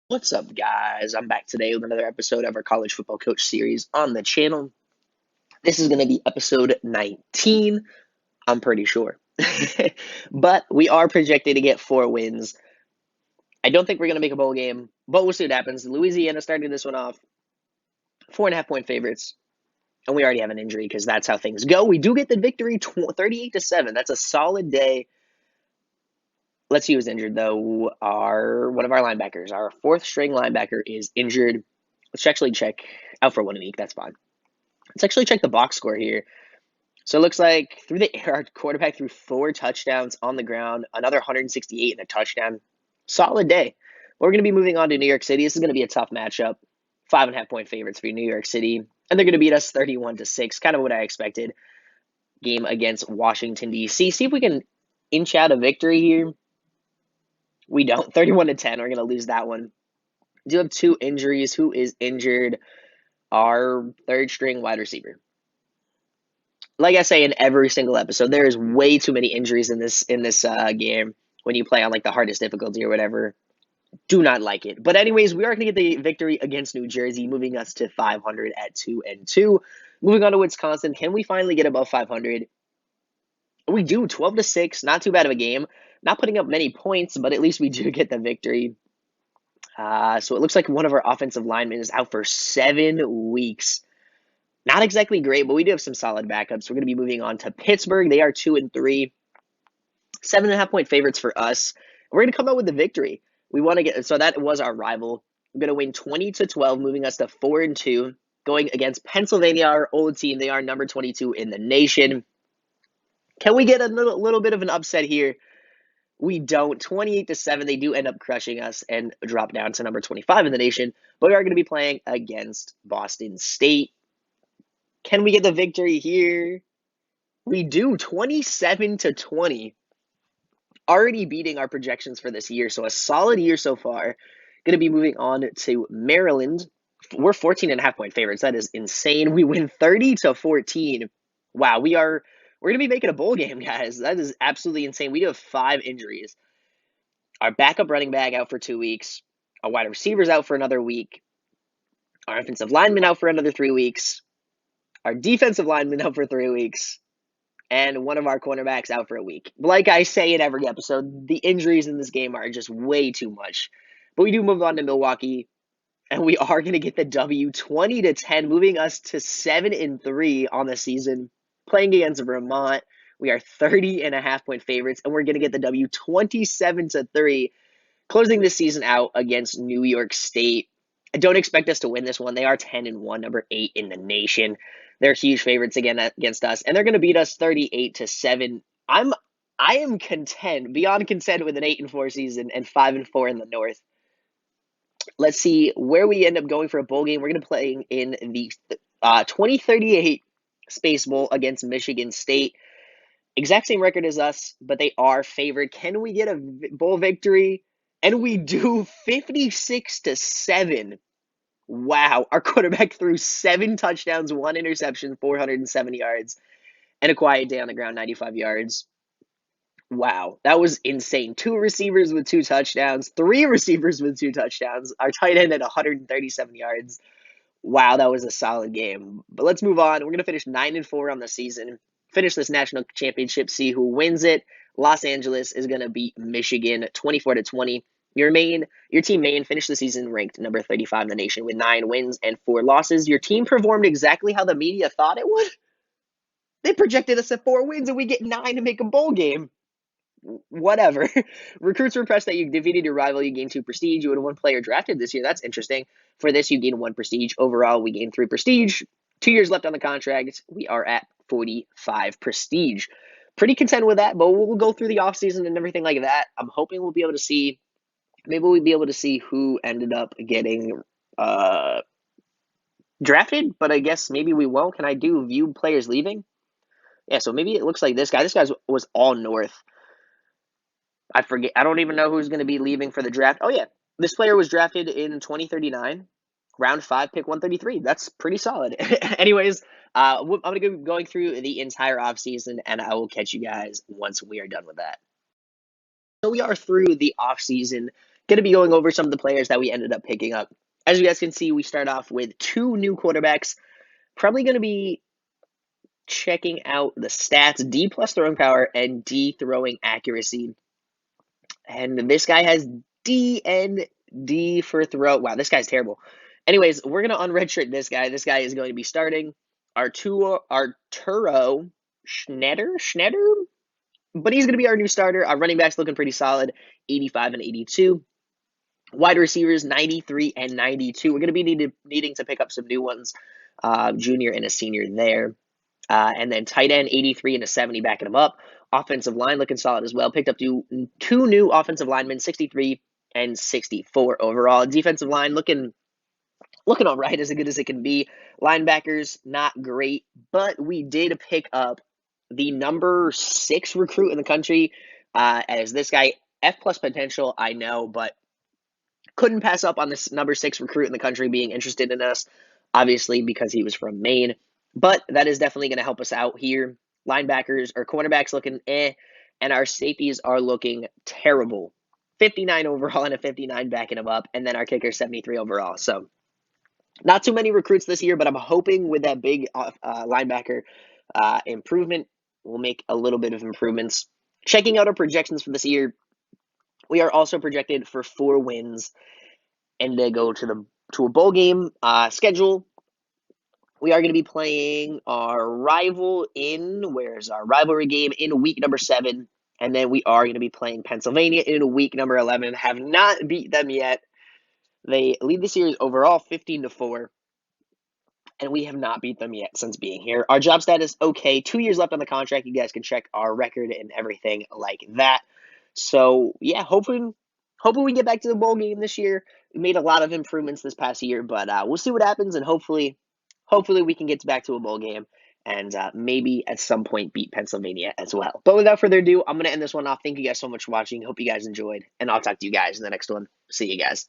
What's up, guys? I'm back today with another episode of our college football coach series on the channel. This is going to be episode 19, I'm pretty sure. But we are projected to get 4 wins. I don't think we're going to make a bowl game, but we'll see what happens. Louisiana started this one off 4.5 point favorites, and we already have an injury because that's how things go. We do get the victory 38-7. That's a solid day. Let's see who's injured, though. One of our linebackers, our fourth string linebacker, is injured. Let's actually check out for 1 week. That's fine. Let's actually check the box score here. So it looks like through the air, our quarterback threw 4 touchdowns on the ground, another 168 and a touchdown. Solid day. We're going to be moving on to New York City. This is going to be a tough matchup. 5.5 point favorites for New York City. And they're going to beat us 31-6, kind of what I expected. Game against Washington, D.C. See if we can inch out a victory here. We don't. 31-10. We're going to lose that one. Do have 2 injuries. Who is injured? Our third string wide receiver. Like I say in every single episode, there is way too many injuries in this game when you play on like the hardest difficulty or whatever. Do not like it. But anyways, we are going to get the victory against New Jersey, moving us to 500 at 2-2. Moving on to Wisconsin, can we finally get above 500? We do. 12-6, not too bad of a game. Not putting up many points, but at least we do get the victory. So it looks like one of our offensive linemen is out for 7 weeks. Not exactly great, but we do have some solid backups. We're going to be moving on to Pittsburgh. They are 2-3. 7.5 point favorites for us. We're going to come out with the victory. We want to get, so that was our rival. We're going to win 20-12, moving us to 4-2, going against Pennsylvania, our old team. They are number 22 in the nation. Can we get a little bit of an upset here? We don't. 28-7. They do end up crushing us and drop down to number 25 in the nation. But we are going to be playing against Boston State. Can we get the victory here? We do. 27-20. Already beating our projections for this year. So a solid year so far. Going to be moving on to Maryland. We're 14.5 point favorites. That is insane. We win 30-14. Wow, we're going to be making a bowl game, guys. That is absolutely insane. We do have 5 injuries. Our backup running back out for 2 weeks. Our wide receivers out for another week. Our offensive lineman out for another 3 weeks. Our defensive lineman out for 3 weeks. And one of our cornerbacks out for a week. Like I say in every episode, the injuries in this game are just way too much. But we do move on to Milwaukee. And we are going to get the W 20-10, moving us to 7-3 on the season. Playing against Vermont. We are 30.5 point favorites. And we're going to get the W 27-3. Closing this season out against New York State. I don't expect us to win this one. They are 10-1, number 8 in the nation. They're huge favorites again against us, and they're going to beat us 38-7. I am content, beyond content, with an 8-4 season and 5-4 in the North. Let's see where we end up going for a bowl game. We're going to play in the 2038 Space Bowl against Michigan State. Exact same record as us, but they are favored. Can we get a bowl victory? And we do. 56-7. Wow. Our quarterback threw 7 touchdowns, 1 interception, 470 yards, and a quiet day on the ground, 95 yards. Wow. That was insane. 2 receivers with 2 touchdowns, 3 receivers with 2 touchdowns. Our tight end at 137 yards. Wow, that was a solid game. But let's move on. We're going to finish 9-4 on the season. Finish this national championship, see who wins it. Los Angeles is going to beat Michigan 24-20. Your team Maine finished the season ranked number 35 in the nation with 9 wins and 4 losses. Your team performed exactly how the media thought it would. They projected us at 4 wins and we get 9 to make a bowl game. Whatever. Recruits were impressed that you defeated your rival. You gained 2 prestige. You had 1 player drafted this year. That's interesting. For this, you gained 1 prestige. Overall, we gained 3 prestige. 2 years left on the contract. We are at 45 prestige. Pretty content with that, but we'll go through the offseason and everything like that. I'm hoping we'll be able to see, maybe we'll be able to see who ended up getting drafted, but I guess maybe we won't. Can I do view players leaving? Yeah, so maybe it looks like this guy. This guy was all North. I forget. I don't even know who's going to be leaving for the draft. Oh, yeah. This player was drafted in 2039, round 5, pick 133. That's pretty solid. Anyways, I'm going to be going through the entire offseason, and I will catch you guys once we are done with that. So we are through the offseason. Going to be going over some of the players that we ended up picking up. As you guys can see, we start off with 2 new quarterbacks. Probably going to be checking out the stats, D plus throwing power and D throwing accuracy. And this guy has D and D for throw. Wow, this guy's terrible. Anyways, we're going to unredshirt this guy. This guy is going to be starting Arturo Schneider, but he's going to be our new starter. Our running back's looking pretty solid, 85 and 82. Wide receivers, 93 and 92. We're going to be needing to pick up some new ones, junior and a senior there. And then tight end, 83 and a 70, backing them up. Offensive line looking solid as well. Picked up two new offensive linemen, 63 and 64 overall. Defensive line looking all right, as good as it can be. Linebackers, not great, but we did pick up the number 6 recruit in the country, as this guy, F plus potential, I know, but couldn't pass up on this number 6 recruit in the country being interested in us, obviously because he was from Maine. But that is definitely going to help us out here. Linebackers or cornerbacks looking and our safeties are looking terrible. 59 overall and a 59 backing them up, and then our kicker 73 overall. So not too many recruits this year, but I'm hoping with that big linebacker improvement, we'll make a little bit of improvements. Checking out our projections for this year, we are also projected for 4 wins and to go to a bowl game schedule. We are going to be playing our rival where's our rivalry game, in week number 7. And then we are going to be playing Pennsylvania in week number 11. Have not beat them yet. They lead the series overall 15-4. And we have not beat them yet since being here. Our job status, okay. 2 years left on the contract. You guys can check our record and everything like that. So, yeah, hoping we get back to the bowl game this year. We made a lot of improvements this past year, but we'll see what happens, and hopefully we can get back to a bowl game and maybe at some point beat Pennsylvania as well. But without further ado, I'm going to end this one off. Thank you guys so much for watching. Hope you guys enjoyed, and I'll talk to you guys in the next one. See you guys.